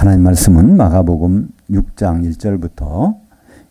하나님 말씀은 마가복음 6장 1절부터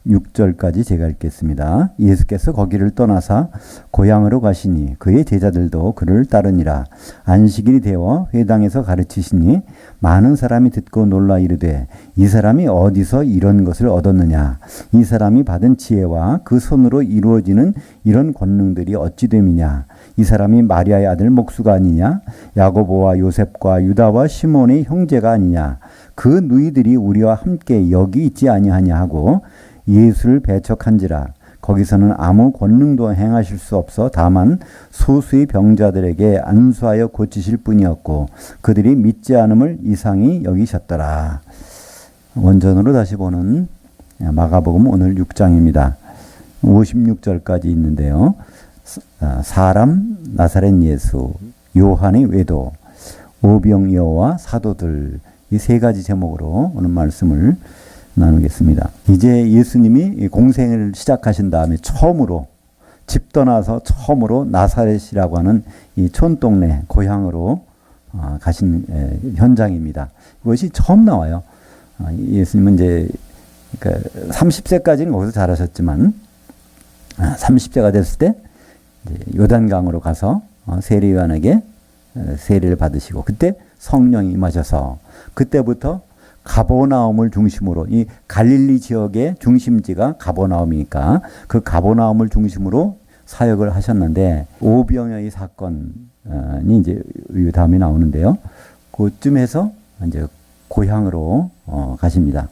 6절까지 제가 읽겠습니다. 예수께서 거기를 떠나사 고향으로 가시니 그의 제자들도 그를 따르니라. 안식일이 되어 회당에서 가르치시니 많은 사람이 듣고 놀라 이르되 이 사람이 어디서 이런 것을 얻었느냐. 이 사람이 받은 지혜와 그 손으로 이루어지는 이런 권능들이 어찌 됨이냐. 이 사람이 마리아의 아들 목수가 아니냐. 야고보와 요셉과 유다와 시몬의 형제가 아니냐. 그 누이들이 우리와 함께 여기 있지 아니하냐 하고 예수를 배척한지라. 거기서는 아무 권능도 행하실 수 없어 다만 소수의 병자들에게 안수하여 고치실 뿐이었고 그들이 믿지 않음을 이상히 여기셨더라. 원전으로 다시 보는 마가복음 오늘 6장입니다. 56절까지 있는데요. 사람, 나사렛 예수, 요한의 외도, 오병이어와 사도들, 이 세 가지 제목으로 오늘 말씀을 나누겠습니다. 이제 예수님이 공생을 시작하신 다음에 처음으로 집 떠나서 처음으로 나사렛이라고 하는 이 촌동네 고향으로 가신 현장입니다. 이것이 처음 나와요. 예수님은 이제 30세까지는 거기서 자라셨지만 30세가 됐을 때 요단강으로 가서 세례요한에게 세례를 받으시고 그때 성령이 임하셔서 그때부터 가버나움을 중심으로 이 갈릴리 지역의 중심지가 가버나움이니까 그 가버나움을 중심으로 사역을 하셨는데 오병이어의 사건이 이제 이 다음에 나오는데요. 그쯤에서 이제 고향으로 가십니다.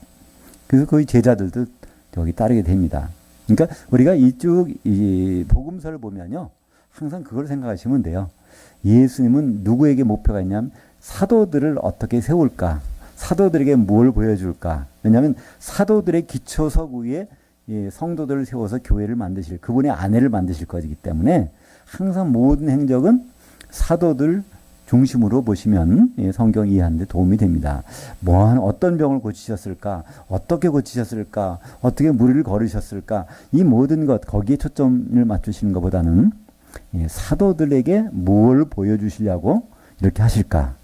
그래서 거의 제자들도 여기 따르게 됩니다. 그러니까 우리가 이 복음서를 보면요. 항상 그걸 생각하시면 돼요. 예수님은 누구에게 목표가 있냐면 사도들을 어떻게 세울까? 사도들에게 뭘 보여줄까? 왜냐하면 사도들의 기초석 위에 성도들을 세워서 교회를 만드실, 그분의 아내를 만드실 것이기 때문에 항상 모든 행적은 사도들 중심으로 보시면 성경 이해하는 데 도움이 됩니다. 어떤 병을 고치셨을까? 어떻게 고치셨을까? 어떻게 무리를 걸으셨을까? 이 모든 것, 거기에 초점을 맞추시는 것보다는 사도들에게 뭘 보여주시려고 이렇게 하실까?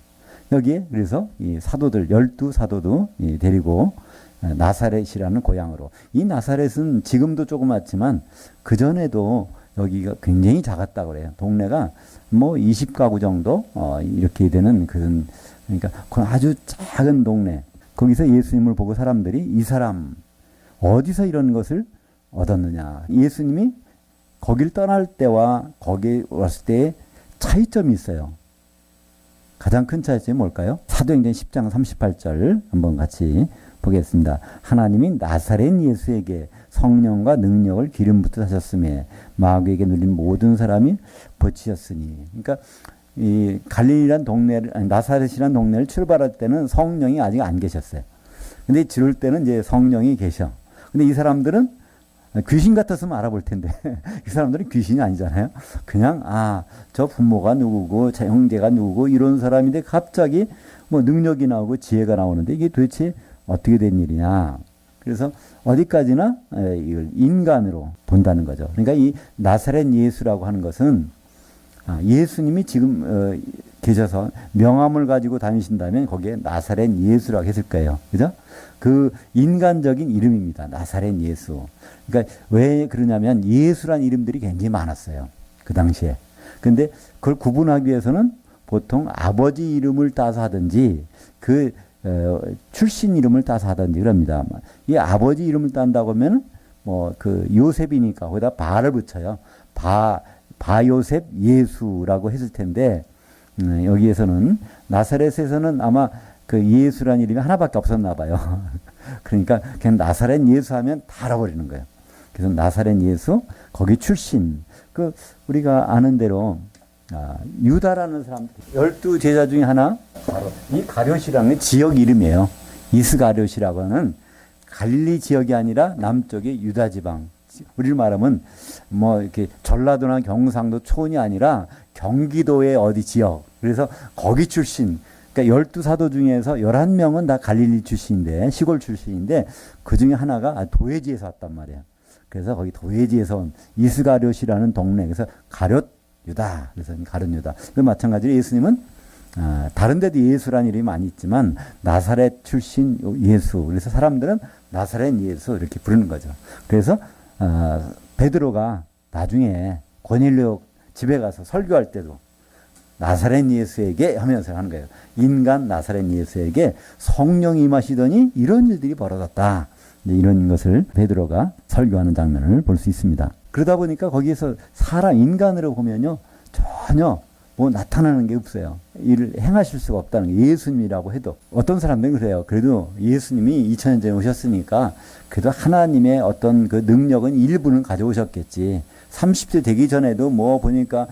여기에 그래서 이 사도들 12사도도 데리고 나사렛이라는 고향으로. 이 나사렛은 지금도 조그맣지만 그전에도 여기가 굉장히 작았다고 그래요. 동네가 뭐 20가구 정도 이렇게 되는 그런, 그러니까 아주 작은 동네. 거기서 예수님을 보고 사람들이 이 사람 어디서 이런 것을 얻었느냐. 예수님이 거길 떠날 때와 거기 왔을 때의 차이점이 있어요. 가장 큰 차이점이 뭘까요? 사도행전 10장 38절 한번 같이 보겠습니다. 하나님이 나사렛 예수에게 성령과 능력을 기름부터 하셨으며 마귀에게 눌린 모든 사람이 버치셨으니. 그러니까 이 갈릴리란 동네를, 나사렛이란 동네를 출발할 때는 성령이 아직 안 계셨어요. 근데 지를 때는 이제 성령이 계셔. 근데 이 사람들은 귀신 같았으면 알아볼 텐데 이 사람들은 귀신이 아니잖아요. 그냥 저 부모가 누구고 저 형제가 누구고 이런 사람인데 갑자기 뭐 능력이 나오고 지혜가 나오는데 이게 도대체 어떻게 된 일이냐. 그래서 어디까지나 이걸 인간으로 본다는 거죠. 그러니까 이 나사렛 예수라고 하는 것은 예수님이 지금 계셔서 명함을 가지고 다니신다면 거기에 나사렛 예수라고 했을 거예요. 그죠? 그 인간적인 이름입니다. 나사렛 예수. 그러니까 왜 그러냐면 예수란 이름들이 굉장히 많았어요. 그 당시에. 근데 그걸 구분하기 위해서는 보통 아버지 이름을 따서 하든지 그 출신 이름을 따서 하든지 그럽니다. 이 아버지 이름을 딴다고 하면 뭐 그 요셉이니까 거기다 바를 붙여요. 바요셉 예수라고 했을 텐데 여기에서는 나사렛에서는 아마 그 예수라는 이름이 하나밖에 없었나 봐요. 그러니까 그냥 나사렛 예수 하면 다 알아버리는 거예요. 그래서 나사렛 예수, 거기 출신. 그 우리가 아는 대로 유다라는 사람, 12제자 중에 하나, 이 가룟이라는 지역 이름이에요. 이스가룟이라고 하는 갈릴리 지역이 아니라 남쪽의 유다 지방. 우리를 말하면 뭐 이렇게 전라도나 경상도 촌이 아니라 경기도의 어디 지역. 그래서 거기 출신. 그러니까 12사도 중에서 11명은 다 갈릴리 출신인데, 시골 출신인데, 그 중에 하나가 도회지에서 왔단 말이에요. 그래서 거기 도회지에서 온 이스가룟이라는 동네, 그래서 가룟 유다, 그래서 가룟 유다. 그 마찬가지로 예수님은 다른 데도 예수라는 이름이 많이 있지만 나사렛 출신 예수. 그래서 사람들은 나사렛 예수 이렇게 부르는 거죠. 그래서 베드로가 나중에 고넬료 집에 가서 설교할 때도 나사렛 예수에게 하면서 하는 거예요. 인간 나사렛 예수에게 성령이 임하시더니 이런 일들이 벌어졌다. 이런 것을 베드로가 설교하는 장면을 볼 수 있습니다. 그러다 보니까 거기에서 사람 인간으로 보면요 전혀 뭐 나타나는 게 없어요. 일을 행하실 수가 없다는 게 예수님이라고 해도 어떤 사람들은 그래요. 그래도 예수님이 2000년 전에 오셨으니까 그래도 하나님의 어떤 그 능력은 일부는 가져오셨겠지. 30대 되기 전에도 뭐 보니까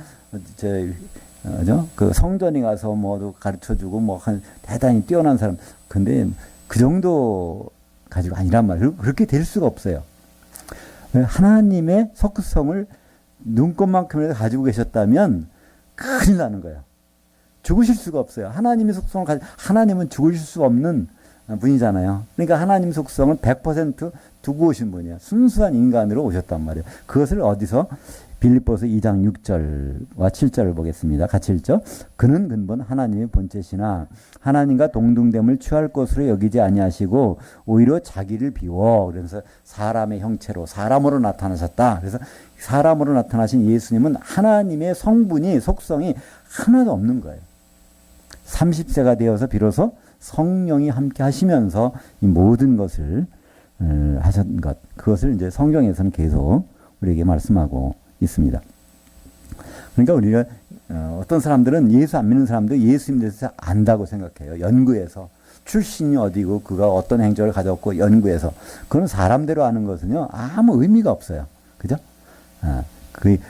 그 성전에 가서 뭐도 가르쳐주고 뭐 대단히 뛰어난 사람. 근데 그 정도 가지고 아니란 말이에요. 그렇게 될 수가 없어요. 하나님의 속성을 눈꽃만큼이라도 가지고 계셨다면 큰일 나는 거예요. 죽으실 수가 없어요. 하나님의 속성을 하나님은 죽으실 수 없는 분이잖아요. 그러니까 하나님 속성을 100% 두고 오신 분이에요. 순수한 인간으로 오셨단 말이에요. 그것을 어디서 빌립보서 2장 6절과 7절을 보겠습니다. 같이 읽죠. 그는 근본 하나님의 본체시나 하나님과 동등됨을 취할 것으로 여기지 아니하시고 오히려 자기를 비워. 그래서 사람의 형체로 사람으로 나타나셨다. 그래서 사람으로 나타나신 예수님은 하나님의 성분이 속성이 하나도 없는 거예요. 30세가 되어서 비로소 성령이 함께 하시면서 이 모든 것을 하신 것. 그것을 이제 성경에서는 계속 우리에게 말씀하고 있습니다. 그러니까 우리가 어떤 사람들은 예수 안 믿는 사람도 예수님 대해서 안다고 생각해요. 연구해서 출신이 어디고 그가 어떤 행적을 가졌고 연구해서 그건 사람대로 아는 것은요 아무 의미가 없어요. 그죠?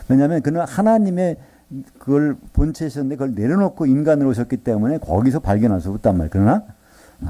왜냐하면 그는 하나님의 그걸 본체셨는데 그걸 내려놓고 인간으로 오셨기 때문에 거기서 발견할 수 없단 말이에요. 그러나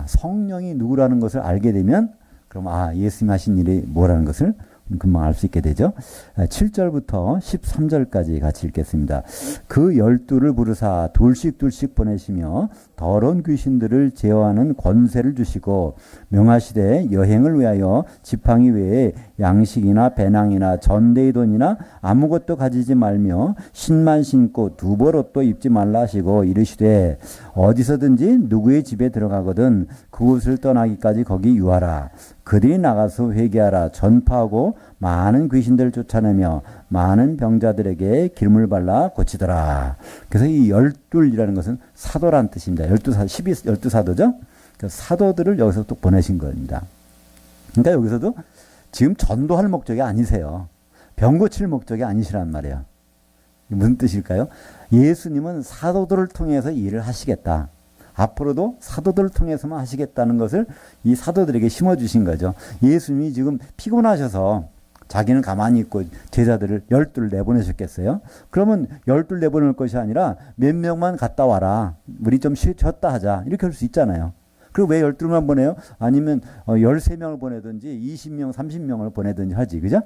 성령이 누구라는 것을 알게 되면 그럼 예수님 하신 일이 뭐라는 것을 금방 알 수 있게 되죠. 7절부터 13절까지 같이 읽겠습니다. 그 12를 부르사 둘씩 보내시며 더러운 귀신들을 제어하는 권세를 주시고 명하시되 여행을 위하여 지팡이 외에 양식이나 배낭이나 전대의 돈이나 아무것도 가지지 말며 신만 신고 두벌옷도 입지 말라 하시고 이르시되 어디서든지 누구의 집에 들어가거든 그곳을 떠나기까지 거기 유하라. 그들이 나가서 회개하라. 전파하고 많은 귀신들을 쫓아내며 많은 병자들에게 기름을 발라 고치더라. 그래서 이 열둘이라는 것은 사도란 뜻입니다. 12사도죠. 사도들을 여기서 또 보내신 겁니다. 그러니까 여기서도 지금 전도할 목적이 아니세요. 병 고칠 목적이 아니시란 말이에요. 무슨 뜻일까요? 예수님은 사도들을 통해서 일을 하시겠다. 앞으로도 사도들을 통해서만 하시겠다는 것을 이 사도들에게 심어주신 거죠. 예수님이 지금 피곤하셔서 자기는 가만히 있고 제자들을 12를 내보내셨겠어요? 그러면 12를 내보낼 것이 아니라 몇 명만 갔다 와라. 우리 좀 쉬었다 하자. 이렇게 할 수 있잖아요. 그리고 왜 12만 보내요? 아니면 13명을 보내든지 20명, 30명을 보내든지 하지. 그죠?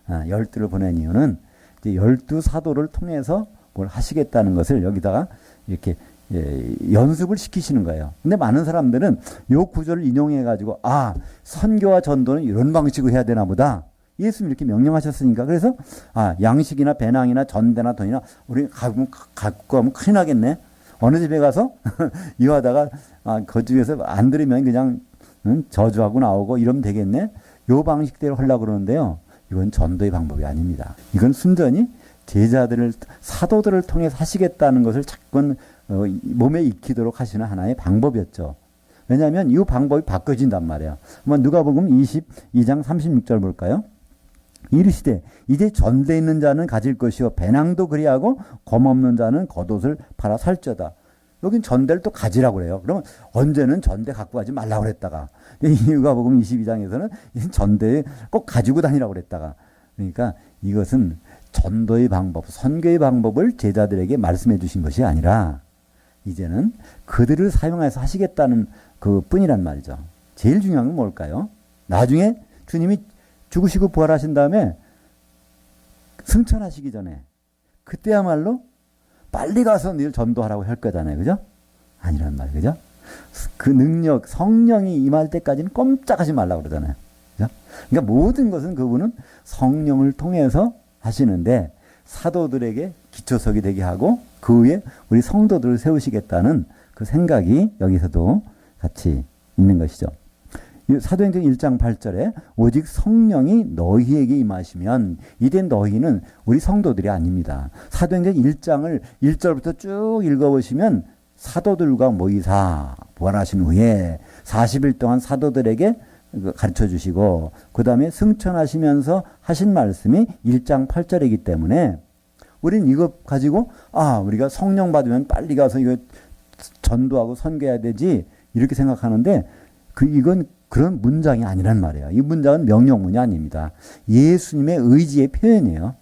12를 보낸 이유는 이제 12사도를 통해서 뭘 하시겠다는 것을 여기다가 이렇게 연습을 시키시는 거예요. 근데 많은 사람들은 요 구절을 인용해 가지고 선교와 전도는 이런 방식으로 해야 되나 보다. 예수님이 이렇게 명령하셨으니까. 그래서 양식이나 배낭이나 전대나 돈이나 우리 갖고 가면 큰일 나겠네. 어느 집에 가서 이하다가 그 집에서 안 들으면 그냥 저주하고 나오고 이러면 되겠네. 요 방식대로 하려고 그러는데요. 이건 전도의 방법이 아닙니다. 이건 순전히 제자들을 사도들을 통해서 하시겠다는 것을 자꾸 몸에 익히도록 하시는 하나의 방법이었죠. 왜냐하면 이 방법이 바꿔진단 말이에요. 한번 누가복음 22장 36절 볼까요? 이르시되 이제 전대 있는 자는 가질 것이요 배낭도 그리하고 검없는 자는 겉옷을 팔아 살쩌다. 여긴 전대를 또 가지라고 그래요. 그러면 언제는 전대 갖고 가지 말라고 그랬다가 누가복음 22장에서는 전대 꼭 가지고 다니라고 그랬다가 그러니까 이것은 전도의 방법, 선교의 방법을 제자들에게 말씀해 주신 것이 아니라 이제는 그들을 사용해서 하시겠다는 그 뿐이란 말이죠. 제일 중요한 건 뭘까요? 나중에 주님이 죽으시고 부활하신 다음에 승천하시기 전에 그때야말로 빨리 가서 늘 전도하라고 할 거잖아요. 그죠? 아니란 말이에요. 그죠? 그 능력, 성령이 임할 때까지는 꼼짝하지 말라고 그러잖아요. 그죠? 그러니까 모든 것은 그분은 성령을 통해서 하시는데 사도들에게 기초석이 되게 하고 그 위에 우리 성도들을 세우시겠다는 그 생각이 여기서도 같이 있는 것이죠. 사도행전 1장 8절에 오직 성령이 너희에게 임하시면, 이때 너희는 우리 성도들이 아닙니다. 사도행전 1장을 1절부터 쭉 읽어보시면 사도들과 모이사 부활하신 후에 40일 동안 사도들에게 가르쳐 주시고 그 다음에 승천하시면서 하신 말씀이 1장 8절이기 때문에 우린 이거 가지고 우리가 성령 받으면 빨리 가서 이거 전도하고 선교해야 되지 이렇게 생각하는데 이건 그런 문장이 아니란 말이에요. 이 문장은 명령문이 아닙니다. 예수님의 의지의 표현이에요.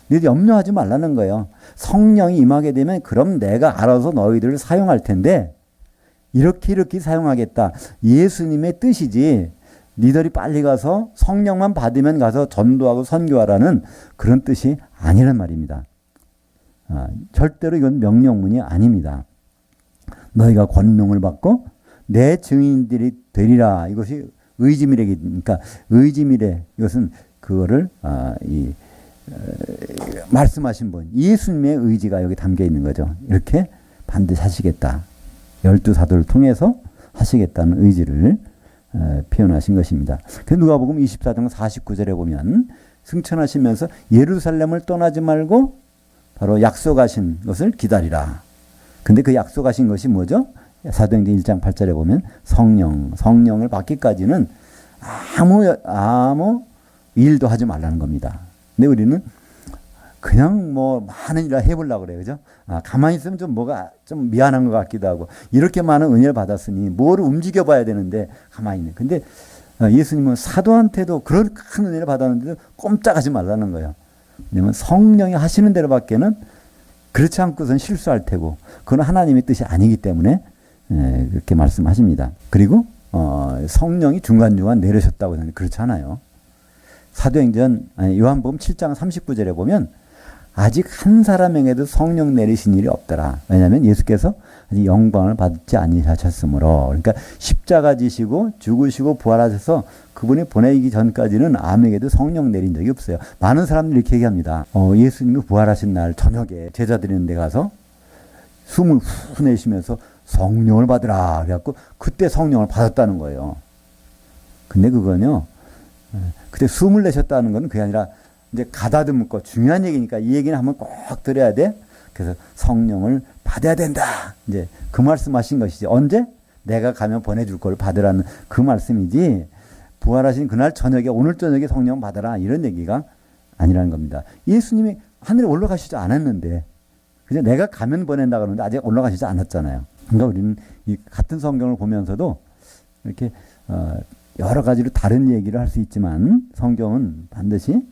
근데 염려하지 말라는 거예요. 성령이 임하게 되면 그럼 내가 알아서 너희들을 사용할 텐데 이렇게 사용하겠다. 예수님의 뜻이지 니들이 빨리 가서 성령만 받으면 가서 전도하고 선교하라는 그런 뜻이 아니란 말입니다. 절대로 이건 명령문이 아닙니다. 너희가 권능을 받고 내 증인들이 되리라. 이것이 의지미래니까 의지미래 이것은 그거를 말씀하신 분 예수님의 의지가 여기 담겨 있는 거죠. 이렇게 반드시 하시겠다. 12사도를 통해서 하시겠다는 의지를 표현하신 것입니다. 그래서 누가복음 24장 49절에 보면 승천하시면서 예루살렘을 떠나지 말고 바로 약속하신 것을 기다리라. 근데 그 약속하신 것이 뭐죠? 사도행전 1장 8절에 보면 성령을 받기까지는 아무 일도 하지 말라는 겁니다. 근데 우리는 그냥 많은 일을 해보려고 그래요. 그죠? 가만히 있으면 좀 미안한 것 같기도 하고, 이렇게 많은 은혜를 받았으니 뭘 움직여 봐야 되는데 가만히 있네. 근데 예수님은 사도한테도 그런 큰 은혜를 받았는데도 꼼짝하지 말라는 거예요. 왜냐면 성령이 하시는 대로밖에는 그렇지 않고선 실수할 테고, 그건 하나님의 뜻이 아니기 때문에 그렇게 말씀하십니다. 그리고 성령이 중간중간 내려셨다고 하는데 그렇지 않아요. 사도행전 요한복음 7장 39절에 보면 아직 한 사람에게도 성령 내리신 일이 없더라. 왜냐하면 예수께서 아직 영광을 받지 아니하셨으므로. 그러니까 십자가 지시고 죽으시고 부활하셔서 그분이 보내기 전까지는 아무에게도 성령 내린 적이 없어요. 많은 사람들이 이렇게 얘기합니다. 예수님이 부활하신 날 저녁에 제자들이 있는 데 가서 숨을 후 내쉬면서 성령을 받으라. 그래갖고 그때 성령을 받았다는 거예요. 근데 그건요, 그때 숨을 내셨다는 건 그게 아니라 이제 가다듬고 중요한 얘기니까 이 얘기는 한번 꼭 들어야 돼. 그래서 성령을 받아야 된다. 이제 그 말씀하신 것이지. 언제? 내가 가면 보내줄 걸 받으라는 그 말씀이지. 부활하신 그날 저녁에 오늘 저녁에 성령 받아라 이런 얘기가 아니라는 겁니다. 예수님이 하늘에 올라가시지 않았는데 그냥 내가 가면 보낸다 그러는데 아직 올라가시지 않았잖아요. 그러니까 우리는 이 같은 성경을 보면서도 이렇게 여러 가지로 다른 얘기를 할 수 있지만 성경은 반드시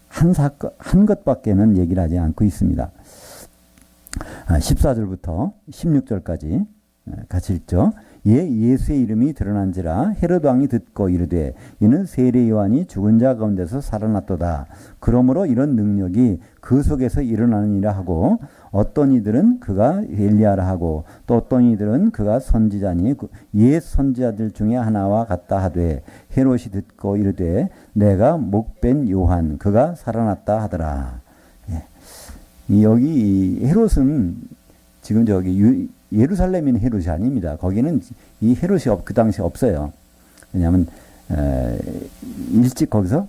한 것밖에는 얘기를 하지 않고 있습니다. 14절부터 16절까지 같이 읽죠. 예수의 이름이 드러난지라 헤롯 왕이 듣고 이르되 이는 세례 요한이 죽은 자 가운데서 살아났도다. 그러므로 이런 능력이 그 속에서 일어나느니라 하고 어떤 이들은 그가 엘리야라 하고 또 어떤 이들은 그가 선지자니 옛 선지자들 중에 하나와 같다 하되 헤롯이 듣고 이르되 내가 목벤 요한 그가 살아났다 하더라. 여기 헤롯은 지금 저기 예루살렘에 있는 헤롯이 아닙니다. 거기는 이 헤롯이 그 당시에 없어요. 왜냐하면 일찍 거기서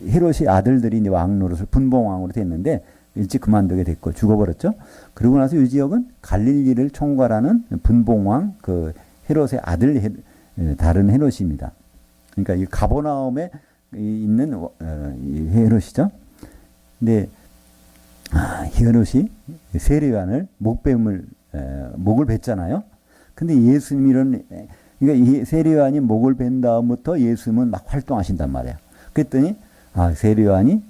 헤롯이 아들들이 이제 왕 노릇을 분봉왕으로 됐는데 일찍 그만두게 됐고 죽어버렸죠. 그러고 나서 이 지역은 갈릴리를 총괄하는 분봉왕 그 헤롯의 아들 다른 헤롯입니다. 그러니까 이 가버나움에 있는 이 헤롯이죠. 근데 헤롯이 세례요한을 목을 뱉잖아요. 근데 예수님이 그러니까 이 세례요한이 목을 벤 다음부터 예수님은 막 활동하신단 말이에요. 그랬더니 세례요한이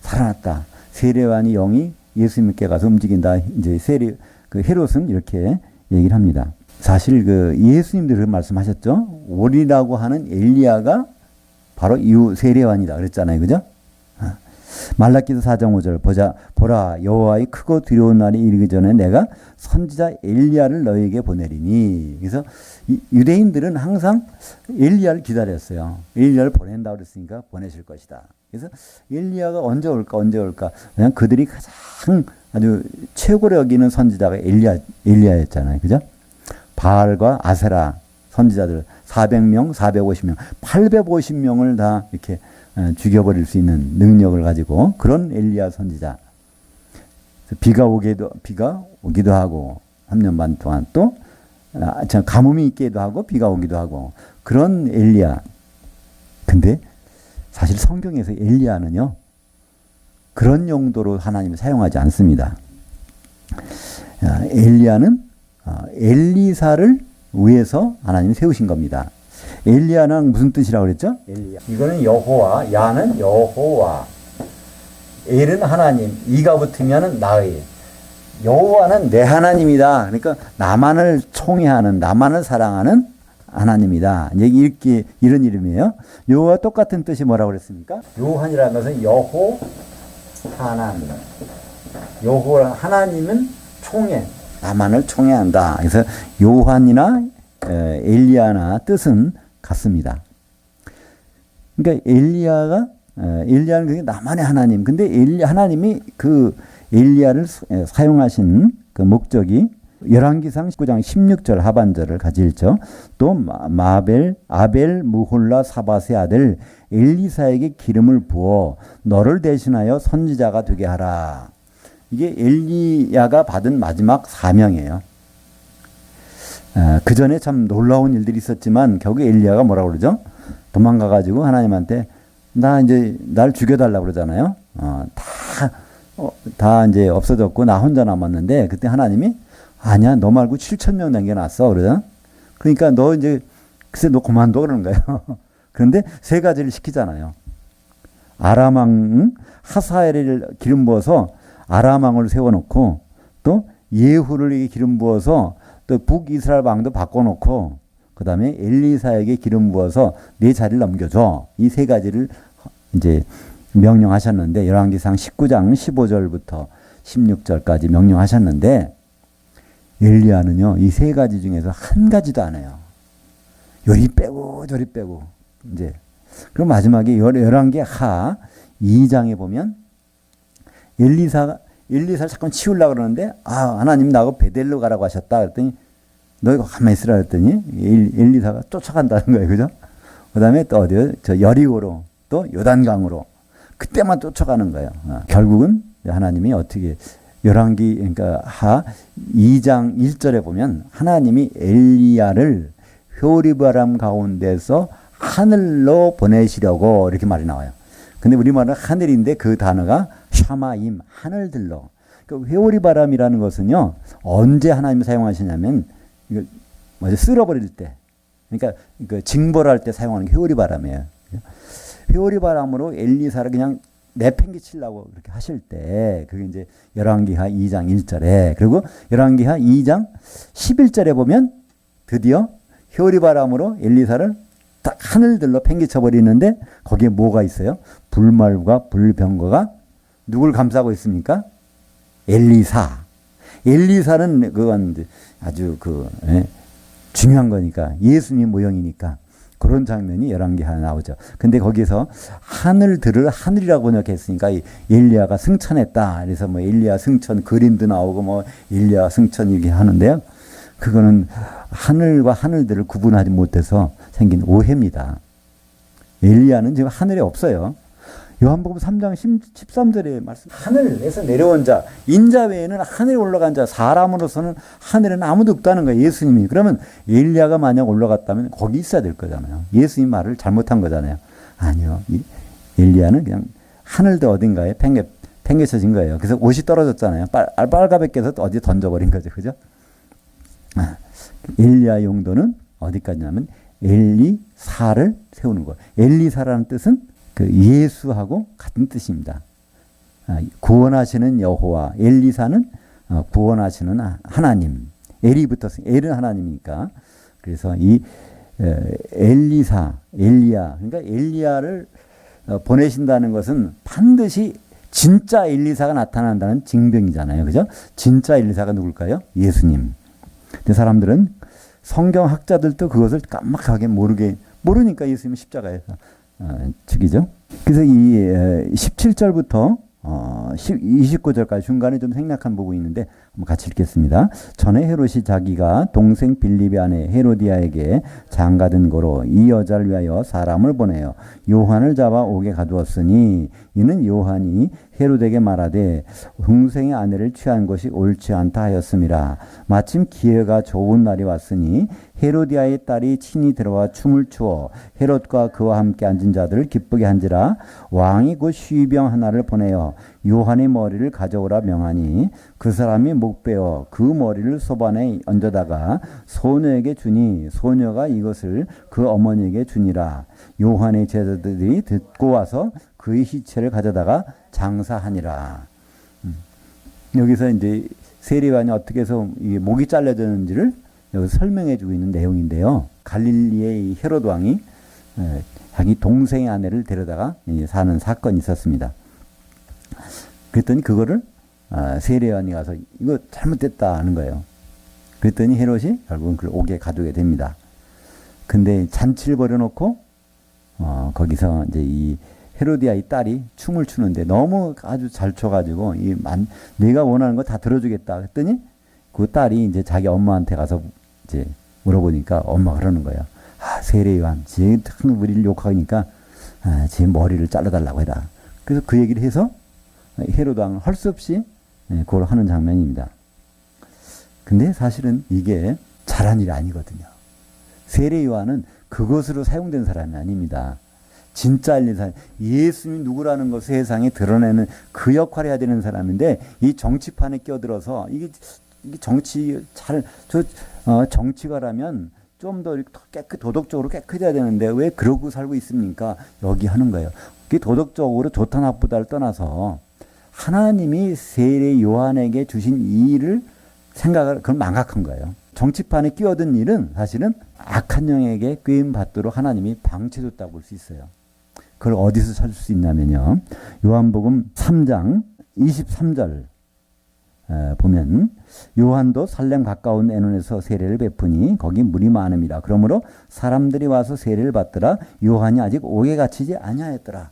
살아났다. 세례요한이 영이 예수님께 가서 움직인다. 이제 그 헤롯은 이렇게 얘기를 합니다. 사실 그 예수님들이 말씀하셨죠. 오리라고 하는 엘리야가 바로 이후 세례요한이다 그랬잖아요. 그죠? 말라기서 4장 5절 보라 여호와의 크고 두려운 날이 이르기 전에 내가 선지자 엘리야를 너에게 보내리니. 그래서 유대인들은 항상 엘리야를 기다렸어요. 엘리야를 보낸다고 그랬으니까 보내실 것이다. 그래서 엘리야가 언제 올까 언제 올까. 그냥 그들이 가장 아주 최고로 여기는 선지자가 엘리야였잖아요. 그죠? 바알과 아세라 선지자들 400명, 450명, 850명을 다 이렇게 죽여버릴 수 있는 능력을 가지고 그런 엘리야 선지자. 비가 오기도 하고 3년 반 동안 또 가뭄이 있기도 하고 비가 오기도 하고 그런 엘리야. 근데 사실 성경에서 엘리야는요 그런 용도로 하나님을 사용하지 않습니다. 엘리야는 엘리사를 위해서 하나님이 세우신 겁니다. 엘리야는 무슨 뜻이라고 그랬죠? 엘리야. 이거는 여호와, 야는 여호와, 엘은 하나님, 이가 붙으면은 나의. 여호와는 내 하나님이다. 그러니까 나만을 총애하는, 나만을 사랑하는 하나님이다. 이렇게 이런 이름이에요. 여호와 똑같은 뜻이 뭐라고 그랬습니까? 요한이라는 것은 여호 하나님. 여호와 하나님은 총애, 나만을 총애한다. 그래서 요한이나 엘리야나 뜻은 같습니다. 그러니까 엘리야는 그게 나만의 하나님. 근데 하나님이 그 엘리야를 사용하신 그 목적이 열왕기상 19장 16절 하반절을 가지죠. 또 아벨 무홀라 사밧의 아들 엘리사에게 기름을 부어 너를 대신하여 선지자가 되게 하라. 이게 엘리야가 받은 마지막 사명이에요. 그 전에 참 놀라운 일들이 있었지만 결국 엘리야가 뭐라고 그러죠? 도망가가지고 하나님한테 날 죽여달라고 그러잖아요. 다 이제 없어졌고 나 혼자 남았는데 그때 하나님이 아니야 너 말고 7,000명 남겨놨어 그러잖아. 그러니까 글쎄 너 그만둬 그러는 거예요. 그런데 세 가지를 시키잖아요. 아람왕 하사엘을 기름 부어서 아람왕을 세워놓고 또 예후를 기름 부어서 또 북이스라엘 왕도 바꿔놓고 그 다음에 엘리사에게 기름 부어서 내 자리를 넘겨줘. 이 세 가지를 이제 명령하셨는데 열왕기상 19장 15절부터 16절까지 명령하셨는데 엘리야는요 이 세 가지 중에서 한 가지도 안 해요. 요리 빼고 저리 빼고 이제 그럼 마지막에 열왕기 하 2장에 보면 엘리사를 잠깐 치우려고 그러는데 하나님 나하고 베델로 가라고 하셨다 그랬더니 너 이거 가만히 있으라 그랬더니 엘리사가 쫓아간다는 거예요. 그죠? 그 다음에 또 어디요? 저 여리고로 또 요단강으로 그때만 쫓아가는 거예요. 결국은 하나님이 어떻게 열왕기 그러니까 하 2장 1절에 보면 하나님이 엘리야를 효리바람 가운데서 하늘로 보내시려고 이렇게 말이 나와요. 근데 우리말은 하늘인데 그 단어가 샤마임 하늘들로. 그러니까 회오리바람이라는 것은요 언제 하나님이 사용하시냐면 이거 쓸어버릴 때, 그러니까 징벌할 때 사용하는 게 회오리바람이에요. 회오리바람으로 엘리사를 그냥 내팽개치려고 그렇게 하실 때 그게 이제 열왕기하 2장 1절에 그리고 열왕기하 2장 11절에 보면 드디어 회오리바람으로 엘리사를 딱 하늘들로 팽개쳐 버리는데 거기에 뭐가 있어요? 불말과 불병거가 누굴 감싸고 있습니까? 엘리사. 엘리사는 그건 아주 중요한 거니까 예수님 모형이니까 그런 장면이 열왕기하에 나오죠. 근데 거기서 하늘들을 하늘이라고 번역했으니까 엘리야가 승천했다. 그래서 엘리야 승천 그림도 나오고 엘리야 승천 이렇게 하는데요. 그거는 하늘과 하늘들을 구분하지 못해서 생긴 오해입니다. 엘리야는 지금 하늘에 없어요. 요한복음 3장 13절에 말씀 하늘에서 내려온 자 인자 외에는 하늘에 올라간 자 사람으로서는 하늘에는 아무도 없다는 거예요. 예수님이. 그러면 엘리야가 만약 올라갔다면 거기 있어야 될 거잖아요. 예수님 말을 잘못한 거잖아요. 아니요. 엘리야는 그냥 하늘도 어딘가에 팽개쳐진 거예요. 그래서 옷이 떨어졌잖아요. 빨가벗겨서 어디 던져버린 거죠. 그죠? 엘리야 용도는 어디까지냐면 엘리사를 세우는 거예요. 엘리사라는 뜻은 예수하고 같은 뜻입니다. 구원하시는 여호와, 엘리사는 구원하시는 하나님. 엘은 하나님이니까. 그래서 이 엘리야, 그러니까 엘리야를 보내신다는 것은 반드시 진짜 엘리사가 나타난다는 징병이잖아요. 그죠? 진짜 엘리사가 누굴까요? 예수님. 근데 사람들은 성경 학자들도 그것을 깜빡하게 모르니까 예수님이 십자가에서 죽이죠. 그래서 이 17절부터 29절까지 중간에 좀 생략한 부분이 있는데 한번 같이 읽겠습니다. 전에 헤롯이 자기가 동생 빌립의 아내 헤로디아에게 장가든 거로 이 여자를 위하여 사람을 보내어 요한을 잡아 옥에 가두었으니 이는 요한이 헤롯에게 말하되 동생의 아내를 취한 것이 옳지 않다 하였음이라. 마침 기회가 좋은 날이 왔으니 헤로디아의 딸이 친히 들어와 춤을 추어 헤롯과 그와 함께 앉은 자들을 기쁘게 한지라. 왕이 그 쉬병 하나를 보내어 요한의 머리를 가져오라 명하니 그 사람이 목베어 그 머리를 소반에 얹어다가 소녀에게 주니 소녀가 이것을 그 어머니에게 주니라. 요한의 제자들이 듣고 와서 그의 시체를 가져다가 장사하니라. 여기서 이제 세례요한이 어떻게 해서 이 목이 잘려졌는지를 여기서 설명해 주고 있는 내용인데요. 갈릴리의 헤롯 왕이 자기 동생의 아내를 데려다가 사는 사건이 있었습니다. 그랬더니 그거를 세례요한이 가서 이거 잘못됐다 하는 거예요. 그랬더니 헤롯이 결국은 그걸 옥에 가두게 됩니다. 근데 잔치를 벌여놓고 거기서 이제 이 헤로디아의 딸이 춤을 추는데 너무 아주 잘 춰가지고 내가 원하는 거 다 들어주겠다 했더니 그 딸이 이제 자기 엄마한테 가서 이제 물어보니까 엄마가 그러는 거예요. 세례요한, 쟤 우리를 욕하니까 쟤 머리를 잘라달라고 해라. 그래서 그 얘기를 해서 헤롯 왕은 할 수 없이 그걸 하는 장면입니다. 근데 사실은 이게 잘한 일이 아니거든요. 세례요한은 그것으로 사용된 사람이 아닙니다. 진짜 알린 사람, 예수님이 누구라는 것을 세상에 드러내는 그 역할을 해야 되는 사람인데 이 정치판에 끼어들어서 이게 정치가라면 좀 더 도덕적으로 깨끗해야 되는데 왜 그러고 살고 있습니까? 여기 하는 거예요. 그게 도덕적으로 좋다 나쁘다를 떠나서 하나님이 세례 요한에게 주신 이 일을 그걸 망각한 거예요. 정치판에 끼어든 일은 사실은 악한 영에게 꾀임 받도록 하나님이 방치해줬다고 볼 수 있어요. 그걸 어디서 찾을 수 있냐면요. 요한복음 3장 23절 보면 요한도 살렘 가까운 에논에서 세례를 베푸니 거기 물이 많음이라. 그러므로 사람들이 와서 세례를 받더라. 요한이 아직 옥에 갇히지 아니하였더라.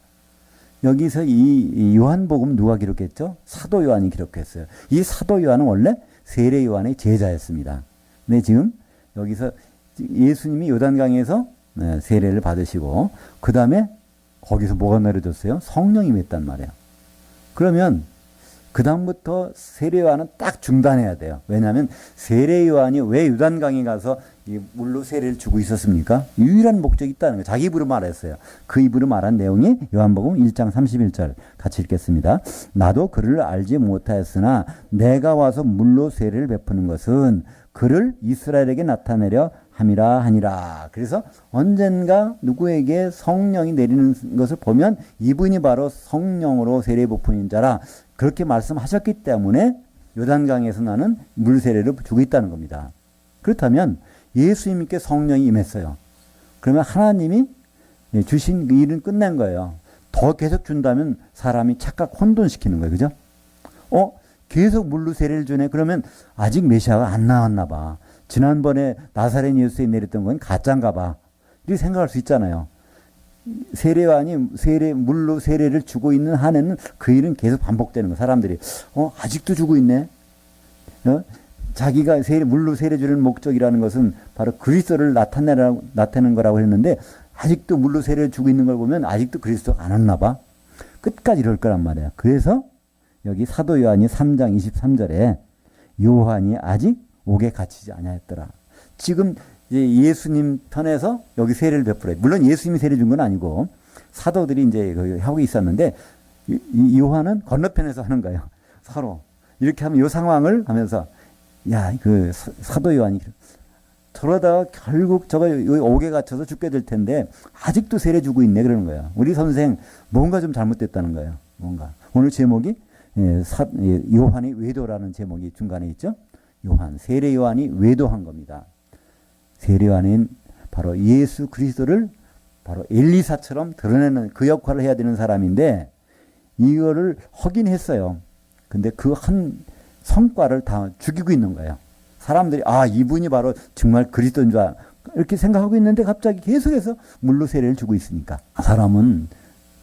여기서 이 요한복음 누가 기록했죠? 사도 요한이 기록했어요. 이 사도 요한은 원래 세례 요한의 제자였습니다. 근데 지금 여기서 예수님이 요단강에서 세례를 받으시고 그 다음에 거기서 뭐가 내려졌어요? 성령이 맺단 말이에요. 그러면 그 다음부터 세례 요한은 딱 중단해야 돼요. 왜냐하면 세례 요한이 왜 요단강에 가서 이 물로 세례를 주고 있었습니까? 유일한 목적이 있다는 거예요. 자기 입으로 말했어요. 그 입으로 말한 내용이 요한복음 1장 31절 같이 읽겠습니다. 나도 그를 알지 못하였으나 내가 와서 물로 세례를 베푸는 것은 그를 이스라엘에게 나타내려 함이라 하니라. 그래서 언젠가 누구에게 성령이 내리는 것을 보면 이분이 바로 성령으로 세례 베푸는 자라 그렇게 말씀하셨기 때문에 요단강에서 나는 물 세례를 주고 있다는 겁니다. 그렇다면 예수님께 성령이 임했어요. 그러면 하나님이 주신 그 일은 끝난 거예요. 더 계속 준다면 사람이 착각 혼돈시키는 거예요. 그죠? 계속 물로 세례를 주네. 그러면 아직 메시아가 안 나왔나 봐. 지난번에 나사렛 예수에 내렸던 건 가짜인가 봐. 이렇게 생각할 수 있잖아요. 세례요한이 물로 세례를 주고 있는 한에는 그 일은 계속 반복되는 거. 사람들이 아직도 주고 있네. 자기가 물로 세례 주는 목적이라는 것은 바로 그리스도를 나타내는 거라고 했는데 아직도 물로 세례를 주고 있는 걸 보면 아직도 그리스도가 안 왔나 봐. 끝까지 이럴 거란 말이야. 그래서 여기 사도 요한이 3장 23절에 요한이 아직 옥에 갇히지 아니하였더라. 지금 예수님 편에서 여기 세례를 베풀어요. 물론 예수님이 세례 준 건 아니고 사도들이 이제 하고 있었는데 이 요한은 건너편에서 하는 거예요. 서로 이렇게 하면 이 상황을 하면서 그 사도 요한이 저러다가 결국 저거 옥에 갇혀서 죽게 될 텐데 아직도 세례 주고 있네 그러는 거예요. 우리 선생 뭔가 좀 잘못됐다는 거예요. 뭔가 오늘 제목이 요한의 외도라는 제목이 중간에 있죠. 요한, 세례 요한이 외도한 겁니다. 세례 요한은 바로 예수 그리스도를 바로 엘리사처럼 드러내는 그 역할을 해야 되는 사람인데 이거를 하긴 했어요. 근데 그 한 성과를 다 죽이고 있는 거예요. 사람들이 이분이 바로 정말 그리스도인 줄 이렇게 생각하고 있는데 갑자기 계속해서 물로 세례를 주고 있으니까 사람은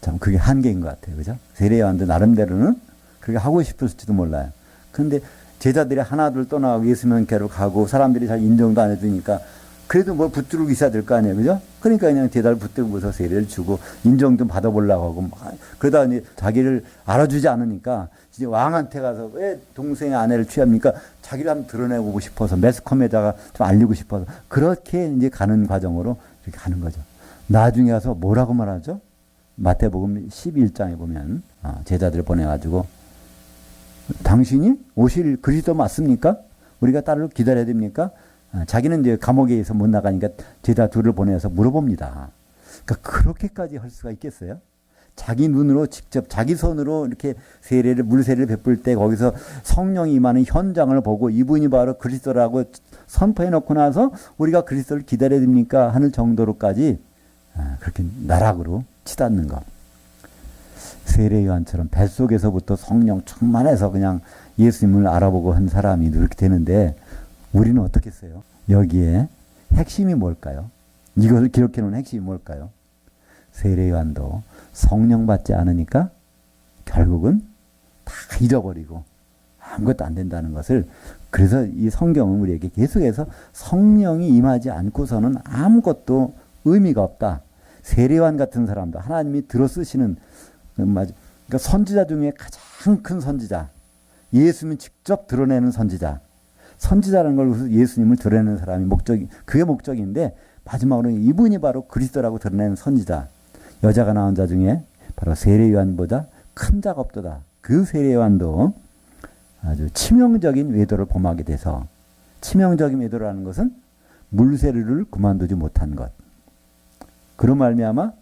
참 그게 한계인 것 같아요. 그죠? 세례요한도 나름대로는 그렇게 하고 싶었을지도 몰라요. 그런데 제자들이 하나둘 떠나가고 예수님께로 가고 사람들이 잘 인정도 안 해주니까 그래도 뭐 붙들고 있어야 될 거 아니에요. 그죠? 그러니까 그냥 제자를 붙들고서 세례를 주고 인정 좀 받아보려고 하고 그러다 이제 자기를 알아주지 않으니까 이제 왕한테 가서 왜 동생의 아내를 취합니까? 자기를 한번 드러내고 싶어서 매스컴에다가 좀 알리고 싶어서 그렇게 이제 가는 과정으로 이렇게 가는 거죠. 나중에 가서 뭐라고 말하죠? 마태복음 11장에 보면 제자들을 보내가지고 당신이 오실 그리스도 맞습니까? 우리가 따로 기다려야 됩니까? 자기는 이제 감옥에서 못 나가니까 제자 둘을 보내서 물어봅니다. 그러니까 그렇게까지 할 수가 있겠어요? 자기 눈으로 직접 자기 손으로 이렇게 세례를 물세례를 베풀 때 거기서 성령이 임하는 현장을 보고 이분이 바로 그리스도라고 선포해 놓고 나서 우리가 그리스도를 기다려야 됩니까? 하는 정도로까지 그렇게 나락으로 치닫는 것. 세례 요한처럼 뱃속에서부터 성령 충만해서 그냥 예수님을 알아보고 한 사람이 이렇게 되는데 우리는 어떻게 했어요? 여기에 핵심이 뭘까요? 이것을 기록해 놓은 핵심이 뭘까요? 세례 요한도 성령 받지 않으니까 결국은 다 잊어버리고 아무것도 안 된다는 것을, 그래서 이 성경은 우리에게 계속해서 성령이 임하지 않고서는 아무것도 의미가 없다. 세례 요한 같은 사람도 하나님이 들어 쓰시는, 그러니까 선지자 중에 가장 큰 선지자, 예수님이 직접 드러내는 선지자, 선지자라는 걸 예수님을 드러내는 사람이 그게 목적인데 마지막으로 이분이 바로 그리스도라고 드러내는 선지자, 여자가 낳은 자 중에 바로 세례 요한보다 큰 자가 없도다. 그 세례 요한도 아주 치명적인 외도를 범하게 돼서, 치명적인 외도라는 것은 물세례를 그만두지 못한 것. 그런 말미암아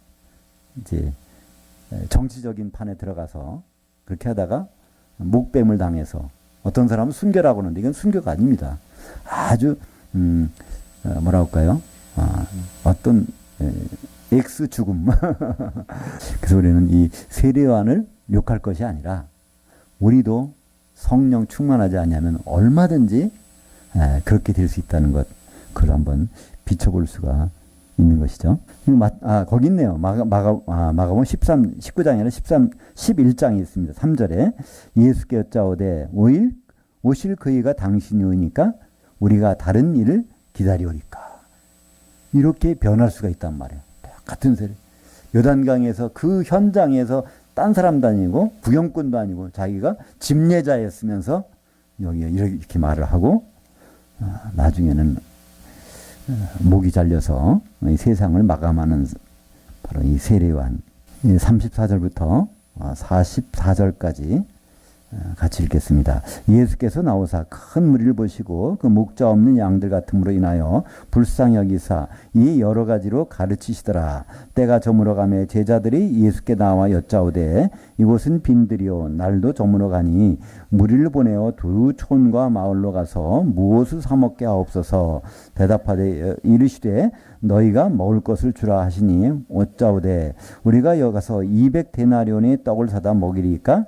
이제 정치적인 판에 들어가서 그렇게 하다가 목뱀을 당해서, 어떤 사람은 순교라고 하는데 이건 순교가 아닙니다. 아주 뭐라 할까요? 어떤 X 죽음. 그래서 우리는 이 세례 요한을 욕할 것이 아니라 우리도 성령 충만하지 않냐면 얼마든지 그렇게 될 수 있다는 것, 그걸 한번 비춰볼 수가 있는 것이죠. 거기 있네요. 마가복음 19장이 아니라 11장이 있습니다. 3절에 예수께 여짜오되 오실 그이가 당신이 오니까 우리가 다른 일을 기다리오리까. 이렇게 변할 수가 있단 말이에요. 같은 세례. 요단강에서 그 현장에서 딴 사람도 아니고 구경꾼도 아니고 자기가 집례자였으면서 여기 이렇게 말을 하고 나중에는 목이 잘려서 이 세상을 마감하는 바로 이 세례 요한. 34절부터 44절까지 같이 읽겠습니다. 예수께서 나오사 큰 무리를 보시고 그 목자 없는 양들 같음으로 인하여 불쌍히 여기사 이 여러 가지로 가르치시더라. 때가 저물어 가매 제자들이 예수께 나와 여짜오되 이곳은 빈들이요 날도 저물어 가니 무리를 보내어 두 촌과 마을로 가서 무엇을 사 먹게 하옵소서. 대답하되 이르시되 너희가 먹을 것을 주라 하시니 어짜오되 우리가 여가서 200데나리온의 떡을 사다 먹이리까.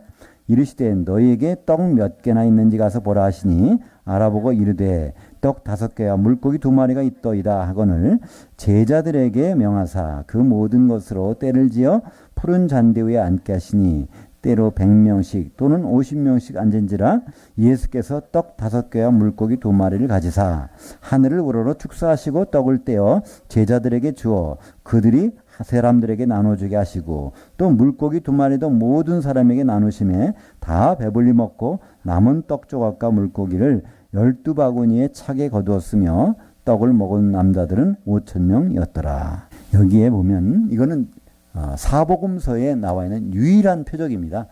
이르시되 너희에게 떡 몇 개나 있는지 가서 보라 하시니 알아보고 이르되 떡 5개와 물고기 2마리가 있더이다 하거늘 제자들에게 명하사 그 모든 것으로 때를 지어 푸른 잔디 위에 앉게 하시니 때로 100명씩 또는 50명씩 앉은지라. 예수께서 떡 5개와 물고기 2마리를 가지사 하늘을 우러러 축사하시고 떡을 떼어 제자들에게 주어 그들이 사람들에게 나눠주게 하시고 또 물고기 2마리도 모든 사람에게 나누심에 다 배불리 먹고 남은 떡 조각과 물고기를 12바구니에 차게 거두었으며 떡을 먹은 남자들은 5,000명이었더라. 여기에 보면 이거는 사복음서에 나와 있는 유일한 표적입니다.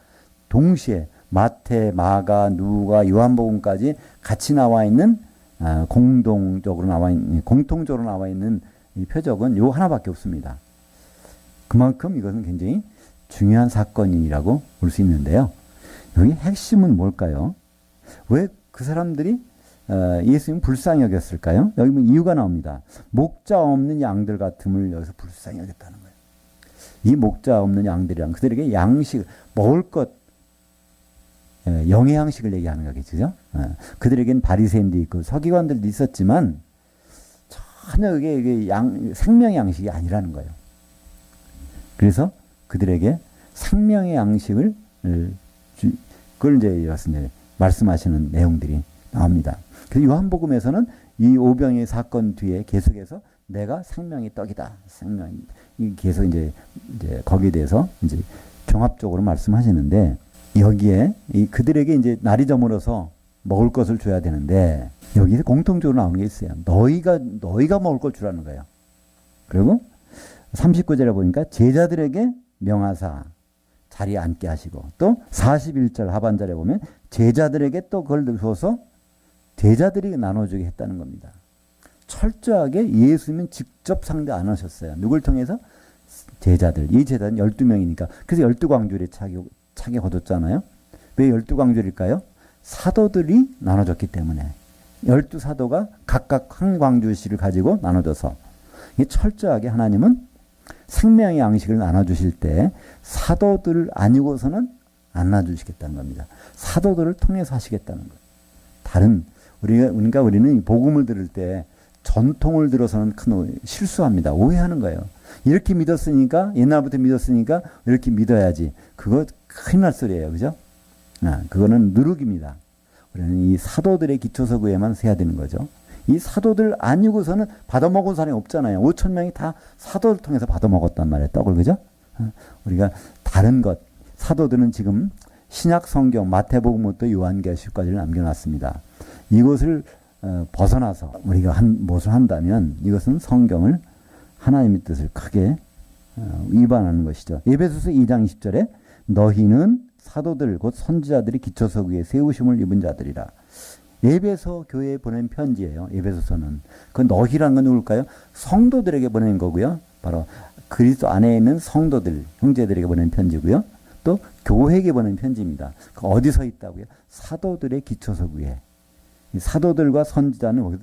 동시에 마태, 마가, 누가, 요한복음까지 같이 나와 있는 공통적으로 나와 있는 이 표적은 요 하나밖에 없습니다. 그만큼 이것은 굉장히 중요한 사건이라고 볼 수 있는데요. 여기 핵심은 뭘까요? 왜 그 사람들이 예수님 불쌍히 여겼을까요? 여기 보면 이유가 나옵니다. 목자 없는 양들 같음을 여기서 불쌍히 여겼다는 거예요. 이 목자 없는 양들이란 그들에게 양식, 먹을 것, 영의 양식을 얘기하는 거겠죠. 그들에겐 바리새인도 있고 서기관들도 있었지만 전혀 이게 생명의 양식이 아니라는 거예요. 그래서 그들에게 생명의 양식을 그걸 이제 말씀하시는 내용들이 나옵니다. 그래서 요한복음에서는 이 오병의 사건 뒤에 계속해서 내가 생명의 떡이다. 생명이 계속 이제 거기에 대해서 이제 종합적으로 말씀하시는데 여기에 그들에게 이제 날이 저물어서 먹을 것을 줘야 되는데 여기서 공통적으로 나오는 게 있어요. 너희가 먹을 걸 주라는 거예요. 그리고 39절에 보니까 제자들에게 명하사 자리에 앉게 하시고 또 41절 하반절에 보면 제자들에게 또 그걸 줘서 제자들이 나눠주게 했다는 겁니다. 철저하게 예수님은 직접 상대 안 하셨어요. 누굴 통해서? 제자들. 이 제자는 12명이니까. 그래서 12광주리에 차게 거뒀잖아요. 왜 12광주리일까요? 사도들이 나눠줬기 때문에. 12사도가 각각 한 광주시를 가지고 나눠줘서. 철저하게 하나님은 생명의 양식을 나눠주실 때 사도들 아니고서는 안 나눠주시겠다는 겁니다. 사도들을 통해서 하시겠다는 거예요. 그러니까 우리는 복음을 들을 때 전통을 들어서는 큰 실수합니다. 오해하는 거예요. 이렇게 믿었으니까, 옛날부터 믿었으니까 이렇게 믿어야지. 그거 큰일 날 소리예요. 그죠? 그거는 누룩입니다. 우리는 이 사도들의 기초서구에만 세야 되는 거죠. 이 사도들 아니고서는 받아먹은 사람이 없잖아요. 5,000명이 다 사도를 통해서 받아먹었단 말이에요. 떡을. 그죠? 우리가 다른 것, 사도들은 지금 신약 성경, 마태복음부터 요한계시록까지를 남겨놨습니다. 이것을 벗어나서 우리가 무엇을 한다면 이것은 성경을 하나님의 뜻을 크게 위반하는 것이죠. 에베소서 2장 20절에 너희는 사도들 곧 선지자들이 기초석 위에 세우심을 입은 자들이라. 에베소 교회에 보낸 편지예요. 에베소서는. 그 너희란 건 누굴까요? 성도들에게 보낸 거고요. 바로 그리스도 안에 있는 성도들, 형제들에게 보낸 편지고요. 또 교회에게 보낸 편지입니다. 어디서 있다고요? 사도들의 기초석 위에. 사도들과 선지자는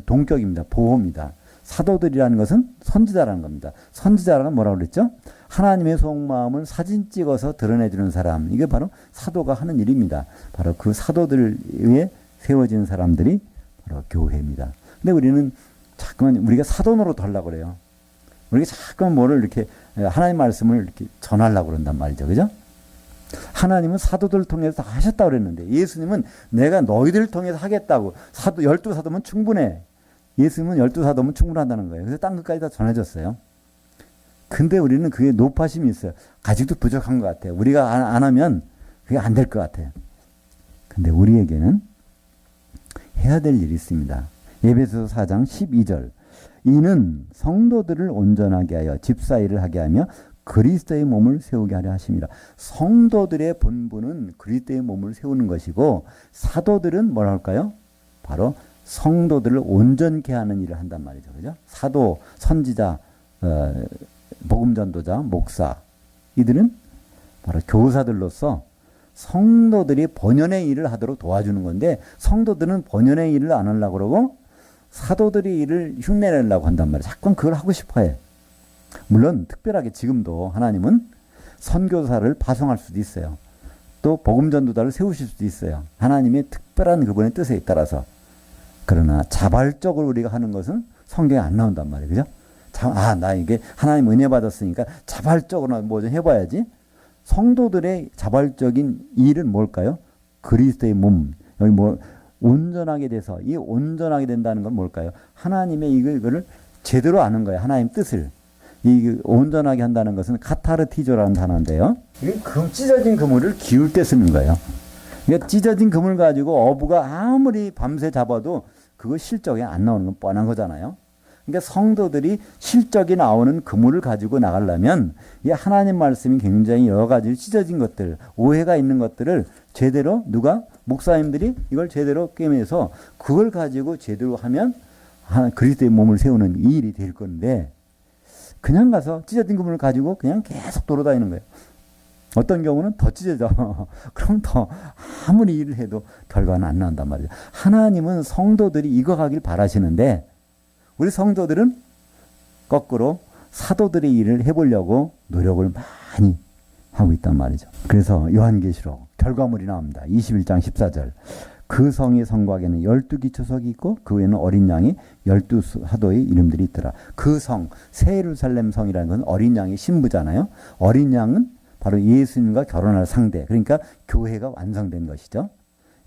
동격입니다. 보호입니다. 사도들이라는 것은 선지자라는 겁니다. 선지자라는 뭐라고 그랬죠? 하나님의 속마음을 사진 찍어서 드러내주는 사람. 이게 바로 사도가 하는 일입니다. 바로 그 사도들 위에 세워진 사람들이 바로 교회입니다. 근데 우리는 자꾸만 우리가 사도 노릇 하려고 그래요. 우리가 자꾸만 뭐를 이렇게 하나님 말씀을 이렇게 전하려고 그런단 말이죠. 그죠? 하나님은 사도들을 통해서 다 하셨다고 그랬는데 예수님은 내가 너희들을 통해서 하겠다고. 12사도면 충분해. 예수님은 12사도면 충분하다는 거예요. 그래서 딴 것까지 다 전해졌어요. 근데 우리는 그게 노파심이 있어요. 아직도 부족한 것 같아요. 우리가 안 하면 그게 안 될 것 같아요. 근데 우리에게는 해야 될 일이 있습니다. 에베소서 4장 12절. 이는 성도들을 온전하게 하여 집사일을 하게 하며 그리스도의 몸을 세우게 하려 하심이라. 성도들의 본분은 그리스도의 몸을 세우는 것이고 사도들은 뭐라 할까요? 바로 성도들을 온전케 하는 일을 한단 말이죠. 그죠? 사도, 선지자, 복음전도자, 목사 이들은 바로 교사들로서 성도들이 본연의 일을 하도록 도와주는 건데 성도들은 본연의 일을 안 하려고 그러고 사도들이 일을 흉내내려고 한단 말이에요. 자꾸 그걸 하고 싶어 해. 물론 특별하게 지금도 하나님은 선교사를 파송할 수도 있어요. 또 복음전도자를 세우실 수도 있어요. 하나님의 특별한 그분의 뜻에 따라서. 그러나 자발적으로 우리가 하는 것은 성경에 안 나온단 말이에요. 그죠? 나 이게 하나님 은혜 받았으니까 자발적으로 뭐 좀 해봐야지. 성도들의 자발적인 일은 뭘까요? 그리스도의 몸. 여기 뭐 온전하게 돼서 이 온전하게 된다는 건 뭘까요? 하나님의 이거를 제대로 아는 거예요. 하나님 뜻을. 이 온전하게 한다는 것은 카타르티조라는 단어인데요. 이게 찢어진 그물을 기울 때 쓰는 거예요. 그러니까 찢어진 그물 가지고 어부가 아무리 밤새 잡아도 그거 실적이 안 나오는 건 뻔한 거잖아요. 그러니까 성도들이 실적이 나오는 그물을 가지고 나가려면 이 하나님 말씀이 굉장히 여러 가지 찢어진 것들, 오해가 있는 것들을 제대로 누가 목사님들이 이걸 제대로 꿰매서 그걸 가지고 제대로 하면 그리스도의 몸을 세우는 이 일이 될 건데 그냥 가서 찢어진 그물을 가지고 그냥 계속 돌아다니는 거예요. 어떤 경우는 더 찢어져. 그럼 더 아무리 일을 해도 결과는 안 나온단 말이죠. 하나님은 성도들이 익어가길 바라시는데 우리 성도들은 거꾸로 사도들의 일을 해보려고 노력을 많이 하고 있단 말이죠. 그래서 요한계시록 결과물이 나옵니다. 21장 14절. 그 성의 성곽에는 12기초석이 있고 그 외에는 어린 양이 12사도의 이름들이 있더라. 그 성, 새 예루살렘 성이라는 건 어린 양의 신부잖아요. 어린 양은 바로 예수님과 결혼할 상대, 그러니까 교회가 완성된 것이죠.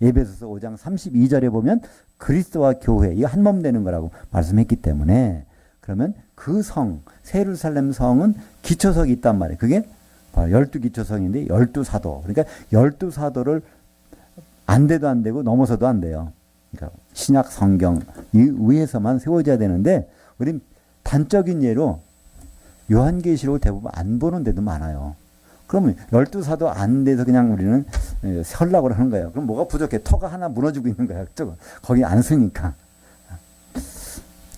에베소서 5장 32절에 보면 그리스도와 교회, 이거 한 몸 되는 거라고 말씀했기 때문에, 그러면 그 성, 새 예루살렘 성은 기초석이 있단 말이에요. 그게 바로 12기초성인데 12사도. 그러니까 12사도를 안 돼도 안 되고 넘어서도 안 돼요. 그러니까 신약 성경 이 위에서만 세워져야 되는데, 우린 단적인 예로 요한계시록 대부분 안 보는 데도 많아요. 그러면 12사도 안 돼서 그냥 우리는 설락을 하는 거예요. 그럼 뭐가 부족해? 터가 하나 무너지고 있는 거야. 거기 안 쓰니까.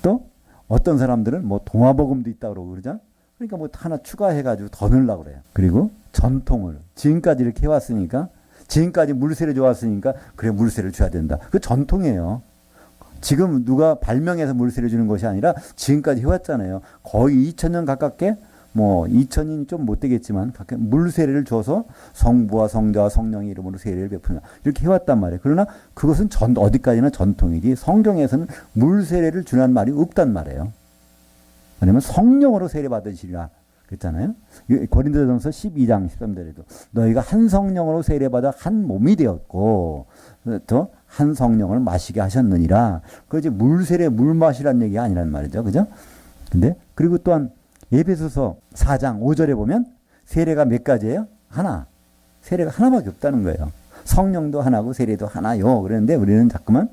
또 어떤 사람들은 뭐 동화복음도 있다고 그러고 그러죠. 그러니까 뭐 하나 추가해가지고 더 넣으려고 그래요. 그리고 전통을 지금까지 이렇게 해왔으니까, 지금까지 물세를 줘왔으니까 그래 물세를 줘야 된다. 그 전통이에요. 지금 누가 발명해서 물세를 주는 것이 아니라 지금까지 해왔잖아요. 거의 2000년 가깝게, 뭐 2000년이 좀 못 되겠지만 물세례를 줘서 성부와 성자와 성령의 이름으로 세례를 베푼다. 이렇게 해왔단 말이에요. 그러나 그것은 어디까지나 전통이지 성경에서는 물세례를 주라는 말이 없단 말이에요. 왜냐면 성령으로 세례 받으시리라 그랬잖아요. 고린도전서 12장 13절에도 너희가 한 성령으로 세례받아 한 몸이 되었고 또 한 성령을 마시게 하셨느니라. 그 이제 물세례 물 마시라는 얘기가 아니란 말이죠. 그죠? 근데 그리고 또한 에베소서 4장 5절에 보면 세례가 몇 가지예요? 하나. 세례가 하나밖에 없다는 거예요. 성령도 하나고 세례도 하나요. 그랬는데 우리는 자꾸만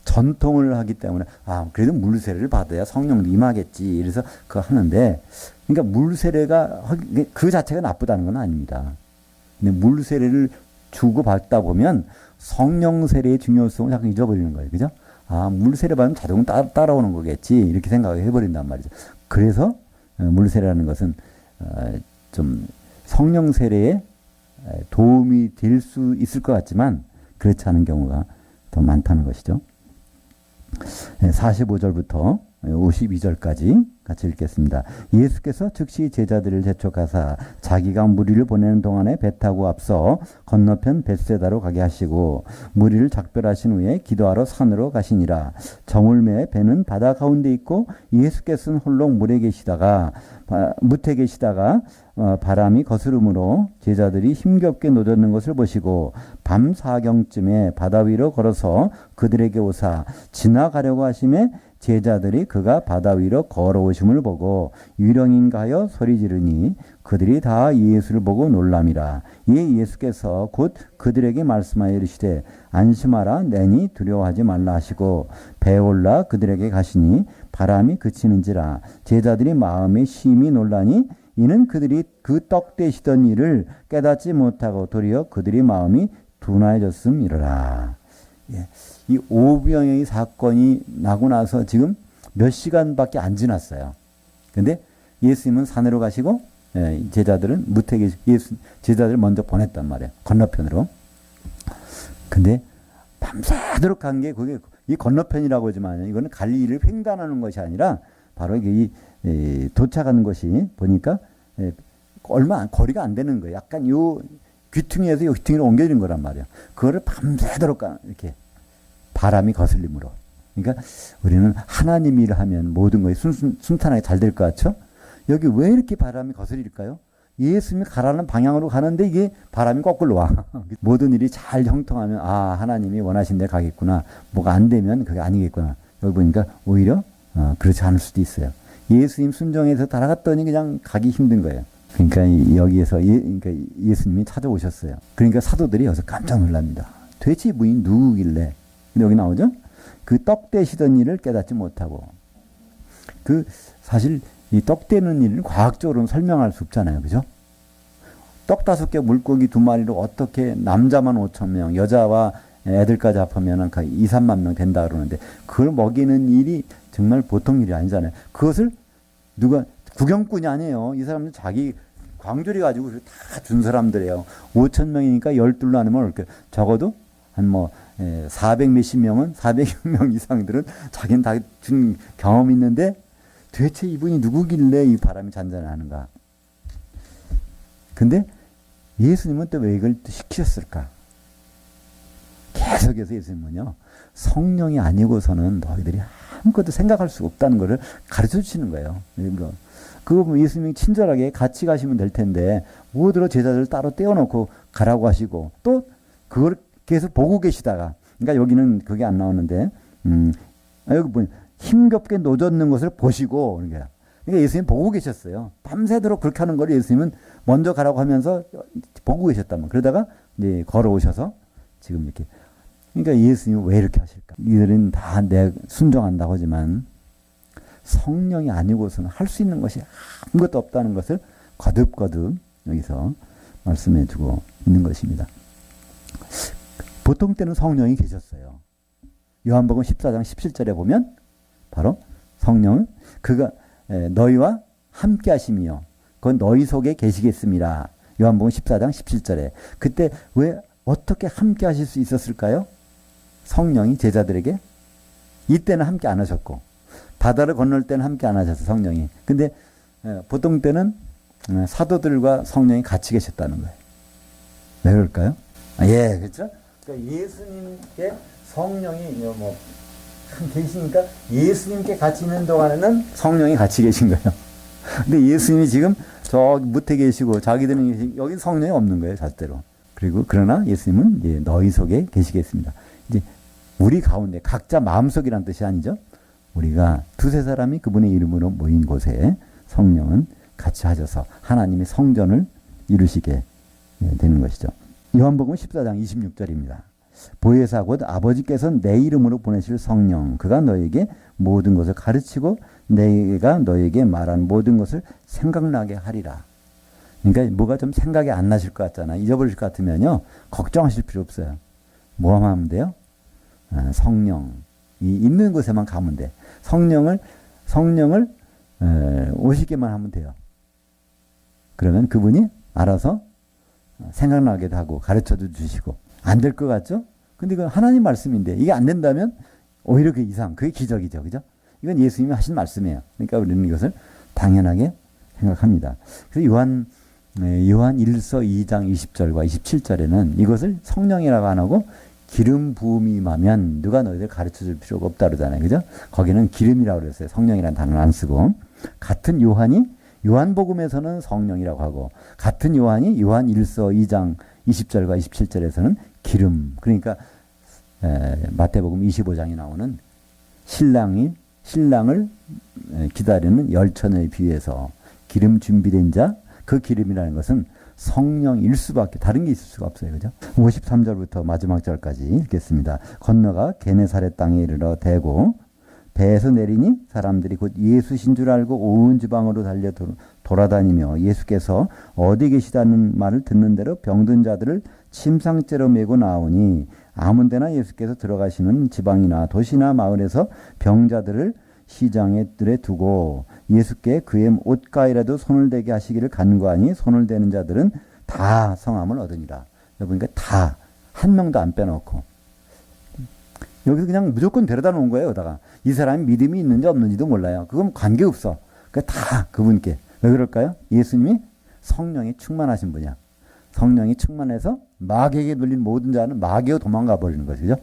전통을 하기 때문에 그래도 물세례를 받아야 성령도 임하겠지. 이래서 그거 하는데, 그러니까 물세례가 그 자체가 나쁘다는 건 아닙니다. 근데 물세례를 주고 받다 보면 성령 세례의 중요성을 자꾸 잊어버리는 거예요. 그죠? 물세례 받으면 자동으로 따라오는 거겠지. 이렇게 생각을 해버린단 말이죠. 그래서 물세례라는 것은 좀 성령 세례에 도움이 될 수 있을 것 같지만 그렇지 않은 경우가 더 많다는 것이죠. 45절부터 52절까지 같이 읽겠습니다. 예수께서 즉시 제자들을 재촉하사 자기가 무리를 보내는 동안에 배 타고 앞서 건너편 벳세다로 가게 하시고 무리를 작별하신 후에 기도하러 산으로 가시니라. 저물매 배는 바다 가운데 있고 예수께서는 홀로 물에 계시다가 무태 계시다가 바람이 거스름으로 제자들이 힘겹게 노젓는 것을 보시고 밤 4경쯤에 바다 위로 걸어서 그들에게 오사 지나가려고 하심에 제자들이 그가 바다 위로 걸어오심을 보고 유령인가 하여 소리 지르니 그들이 다 예수를 보고 놀람이라. 이에 예수께서 곧 그들에게 말씀하여 이르시되 안심하라 내니 두려워하지 말라 하시고 배에 올라 그들에게 가시니 바람이 그치는지라. 제자들이 마음에 심히 놀라니 이는 그들이 그 떡 되시던 일을 깨닫지 못하고 도리어 그들이 마음이 둔하여졌음이로라. 예. 이 오병이어 사건이 나고 나서 지금 몇 시간밖에 안 지났어요. 근데 예수님은 산으로 가시고 제자들은 무택에 제자들을 먼저 보냈단 말이에요. 건너편으로. 근데 밤새도록 간 게 그게 이 건너편이라고 하지만 이거는 갈릴리를 횡단하는 것이 아니라 바로 이 도착하는 것이 보니까 얼마 거리가 안 되는 거예요. 약간 요 귀퉁이에서 요 귀퉁이로 옮겨지는 거란 말이에요. 그거를 밤새도록 이렇게 바람이 거슬림으로. 그러니까 우리는 하나님 일을 하면 모든 것이 순탄하게 잘 될 것 같죠? 여기 왜 이렇게 바람이 거슬릴까요? 예수님이 가라는 방향으로 가는데 이게 바람이 거꾸로 와. 모든 일이 잘 형통하면 하나님이 원하신 데 가겠구나. 뭐가 안 되면 그게 아니겠구나. 여기 보니까 오히려 그렇지 않을 수도 있어요. 예수님 순종해서 따라갔더니 그냥 가기 힘든 거예요. 그러니까 여기에서 그러니까 예수님이 찾아오셨어요. 그러니까 사도들이 여기서 깜짝 놀랍니다. 도대체 이분이 누구길래? 근데 여기 나오죠? 그 떡 되시던 일을 깨닫지 못하고. 사실 이 떡 되는 일은 과학적으로는 설명할 수 없잖아요. 그죠? 떡 5개 물고기 2마리로 어떻게 남자만 5,000명, 여자와 애들까지 합하면 2, 3만 명 된다 그러는데 그걸 먹이는 일이 정말 보통 일이 아니잖아요. 그것을 누가 구경꾼이 아니에요. 이 사람들 자기 광주리 가지고 다 준 사람들이에요. 5,000명이니까 12로 나누면 적어도 한 400 몇십 명은 400명 이상들은 자기는 다 준 경험이 있는데 도대체 이분이 누구길래 이 바람이 잔잔하는가. 근데 예수님은 또 왜 이걸 또 시키셨을까? 계속해서 예수님은요, 성령이 아니고서는 너희들이 아무것도 생각할 수가 없다는 것을 가르쳐 주시는 거예요. 그거 보면 예수님이 친절하게 같이 가시면 될 텐데 무엇으로 제자들을 따로 떼어놓고 가라고 하시고 또 그걸 계속 보고 계시다가 그러니까 여기는 그게 안 나오는데 여기 보면 힘겹게 노젓는 것을 보시고 그러니까 예수님 보고 계셨어요. 밤새도록 그렇게 하는 걸 예수님은 먼저 가라고 하면서 보고 계셨다면 그러다가 이제 걸어오셔서 지금 이렇게 그러니까 예수님이 왜 이렇게 하실까? 이들은 다 내 순종한다고 하지만 성령이 아니고서는 할 수 있는 것이 아무것도 없다는 것을 거듭거듭 여기서 말씀해 주고 있는 것입니다. 보통 때는 성령이 계셨어요. 요한복음 14장 17절에 보면 바로 성령은 그가 너희와 함께 하심이요. 그건 너희 속에 계시겠습니다. 요한복음 14장 17절에. 그때 왜 어떻게 함께 하실 수 있었을까요? 성령이 제자들에게 이때는 함께 안 하셨고 바다를 건널 때는 함께 안 하셔서 성령이. 근데 보통 때는 사도들과 성령이 같이 계셨다는 거예요. 왜 그럴까요? 예, 그렇죠? 그러니까 예수님께 성령이 뭐 계시니까 예수님께 같이 있는 동안에는 성령이 같이 계신 거예요. 근데 예수님이 지금 저기 밑에 계시고 자기들은 여기 성령이 없는 거예요, 절대로. 그리고 그러나 예수님은 이제 너희 속에 계시겠습니다. 이제 우리 가운데 각자 마음속이란 뜻이 아니죠. 우리가 두세 사람이 그분의 이름으로 모인 곳에 성령은 같이 하셔서 하나님의 성전을 이루시게 되는 것이죠. 요한복음 14장 26절입니다. 보혜사 곧 아버지께서 내 이름으로 보내실 성령 그가 너에게 모든 것을 가르치고 내가 너에게 말한 모든 것을 생각나게 하리라. 그러니까 뭐가 좀 생각이 안 나실 것 같잖아. 잊어버릴 것 같으면요. 걱정하실 필요 없어요. 뭐만 하면 돼요? 성령이 있는 곳에만 가면 돼. 성령을 오시게만 하면 돼요. 그러면 그분이 알아서 생각나게도 하고 가르쳐도 주시고 안 될 것 같죠? 근데 이건 하나님 말씀인데 이게 안 된다면 오히려 그 이상 그게 기적이죠. 그죠? 이건 예수님이 하신 말씀이에요. 그러니까 우리는 이것을 당연하게 생각합니다. 그래서 요한 1서 2장 20절과 27절에는 이것을 성령이라고 안 하고 기름 부음이 임하면 누가 너희들 가르쳐 줄 필요가 없다 그러잖아요. 그죠? 거기는 기름이라고 그랬어요. 성령이라는 단어를 안 쓰고. 같은 요한이 요한복음에서는 성령이라고 하고 같은 요한이 요한 1서 2장 20절과 27절에서는 기름. 그러니까 마태복음 25장에 나오는 신랑을 기다리는 열처녀에 비해서 기름 준비된 자, 그 기름이라는 것은 성령일 수밖에 다른 게 있을 수가 없어요. 그죠? 53절부터 마지막 절까지 읽겠습니다. 건너가 게네사렛 땅에 이르러 대고 배에서 내리니 사람들이 곧 예수신 줄 알고 온 지방으로 달려 돌아다니며 예수께서 어디 계시다는 말을 듣는 대로 병든 자들을 침상째로 메고 나오니 아무 데나 예수께서 들어가시는 지방이나 도시나 마을에서 병자들을 시장에 들에 두고 예수께 그의 옷가에라도 손을 대게 하시기를 간구하니 손을 대는 자들은 다 성함을 얻으니라. 보니까 다 한 명도 안 빼놓고 여기서 그냥 무조건 데려다 놓은 거예요. 여기다가 이 사람이 믿음이 있는지 없는지도 몰라요. 그건 관계없어. 그러니까 다 그분께. 왜 그럴까요? 예수님이 성령이 충만하신 분이야. 성령이 충만해서 마귀에게 눌린 모든 자는 마귀로 도망가 버리는 거죠.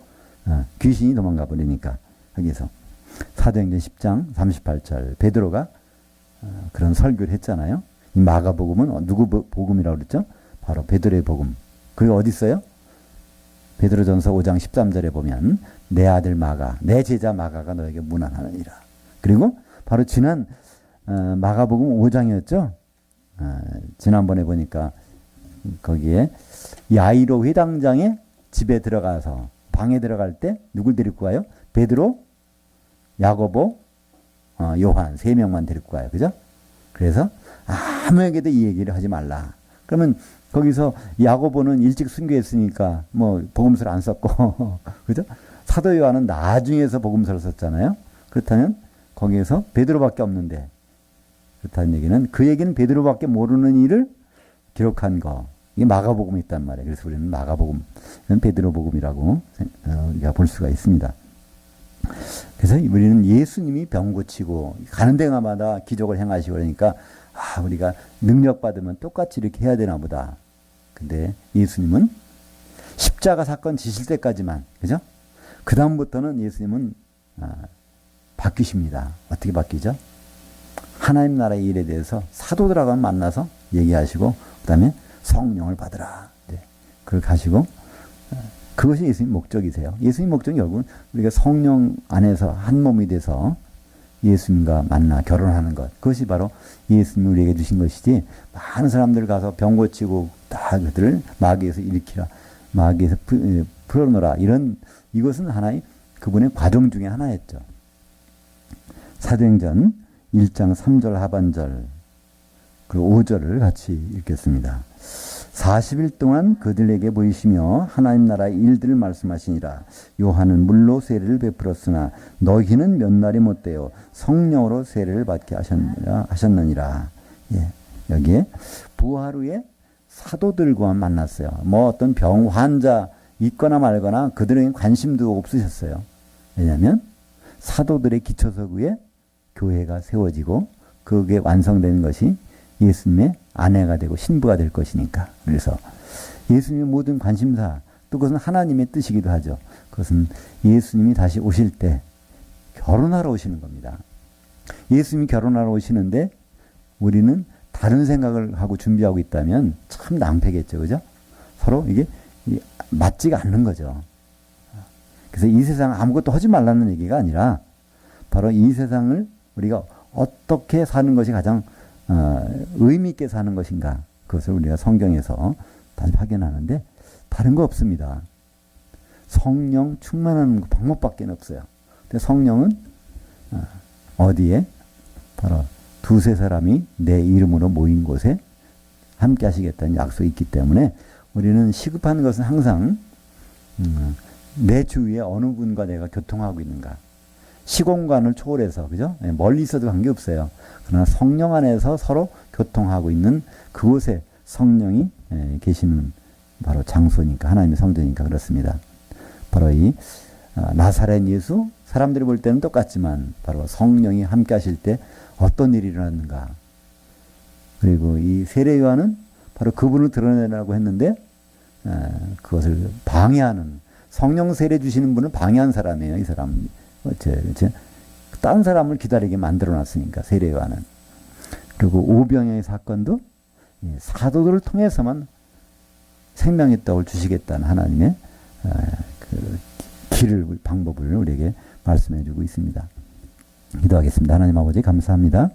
귀신이 도망가 버리니까. 여기서 사도행전 10장 38절 베드로가 그런 설교를 했잖아요. 이 마가복음은 누구 복음이라고 그랬죠? 바로 베드로의 복음. 그게 어디 있어요? 베드로전서 5장 13절에 보면 내 아들 마가, 내 제자 마가가 너에게 문안하느니라. 그리고 바로 지난 마가복음 5장이었죠. 지난번에 보니까 거기에 야이로 회당장의 집에 들어가서 방에 들어갈 때 누굴 데리고 가요? 베드로, 야고보, 요한 세 명만 데리고 가요. 그죠? 그래서 아무에게도 이 얘기를 하지 말라. 그러면 거기서 야고보는 일찍 순교했으니까 뭐 복음서를 안 썼고 그죠? 사도 요한은 나중에서 복음서를 썼잖아요. 그렇다면 거기에서 베드로밖에 없는데 그렇다는 얘기는 그 얘기는 베드로밖에 모르는 일을 기록한 거. 이게 마가복음이 있단 말이에요. 그래서 우리는 마가복음, 베드로복음이라고 우리가 볼 수가 있습니다. 그래서 우리는 예수님이 병 고치고 가는 데마다 기적을 행하시고 그러니까 우리가 능력 받으면 똑같이 이렇게 해야 되나 보다. 근데 예수님은 십자가 사건 지실 때까지만, 그죠? 그 다음부터는 예수님은 바뀌십니다. 어떻게 바뀌죠? 하나님 나라의 일에 대해서 사도들하고 만나서 얘기하시고 그 다음에 성령을 받으라. 네. 그렇게 하시고 그것이 예수님 목적이세요. 예수님 목적은 결국은 우리가 성령 안에서 한 몸이 돼서 예수님과 만나 결혼하는 것. 그것이 바로 예수님이 우리에게 주신 것이지 많은 사람들 가서 병 고치고 다 그들을 마귀에서 일으키라. 마귀에서 풀어놓으라. 이것은 하나의 그분의 과정 중에 하나였죠. 사도행전 1장 3절 하반절 그리고 5절을 같이 읽겠습니다. 40일 동안 그들에게 보이시며 하나님 나라의 일들을 말씀하시니라. 요한은 물로 세례를 베풀었으나 너희는 몇 날이 못되어 성령으로 세례를 받게 하셨느니라. 예, 여기에 부활 후에 사도들과 만났어요. 뭐 어떤 병 환자 있거나 말거나 그들에게 관심도 없으셨어요. 왜냐하면 사도들의 기초석 위에 교회가 세워지고 그게 완성되는 것이 예수님의 아내가 되고 신부가 될 것이니까. 그래서 예수님의 모든 관심사, 또 그것은 하나님의 뜻이기도 하죠. 그것은 예수님이 다시 오실 때 결혼하러 오시는 겁니다. 예수님이 결혼하러 오시는데 우리는 다른 생각을 하고 준비하고 있다면 참 낭패겠죠. 그죠? 서로 이게 맞지가 않는 거죠. 그래서 이 세상 아무것도 하지 말라는 얘기가 아니라 바로 이 세상을 우리가 어떻게 사는 것이 가장 의미 있게 사는 것인가, 그것을 우리가 성경에서 다시 확인하는데 다른 거 없습니다. 성령 충만하는 방법밖에 없어요. 근데 성령은 어디에? 바로 두세 사람이 내 이름으로 모인 곳에 함께 하시겠다는 약속이 있기 때문에 우리는 시급한 것은 항상 내 주위에 어느 분과 내가 교통하고 있는가. 시공간을 초월해서, 그죠? 멀리 있어도 관계없어요. 그러나 성령 안에서 서로 교통하고 있는 그곳에 성령이 계시는 바로 장소니까, 하나님의 성전이니까 그렇습니다. 바로 이 나사렛 예수, 사람들이 볼 때는 똑같지만 바로 성령이 함께 하실 때 어떤 일이 일어났는가. 그리고 이 세례 요한은 바로 그분을 드러내라고 했는데 그것을 방해하는, 성령 세례 주시는 분은 방해한 사람이에요. 이 사람. 다른 사람을 기다리게 만들어 놨으니까, 세례 요한은. 그리고 오병이어의 사건도 사도들을 통해서만 생명의 떡을 주시겠다는 하나님의 그 길을, 방법을 우리에게 말씀해 주고 있습니다. 기도하겠습니다. 하나님 아버지 감사합니다.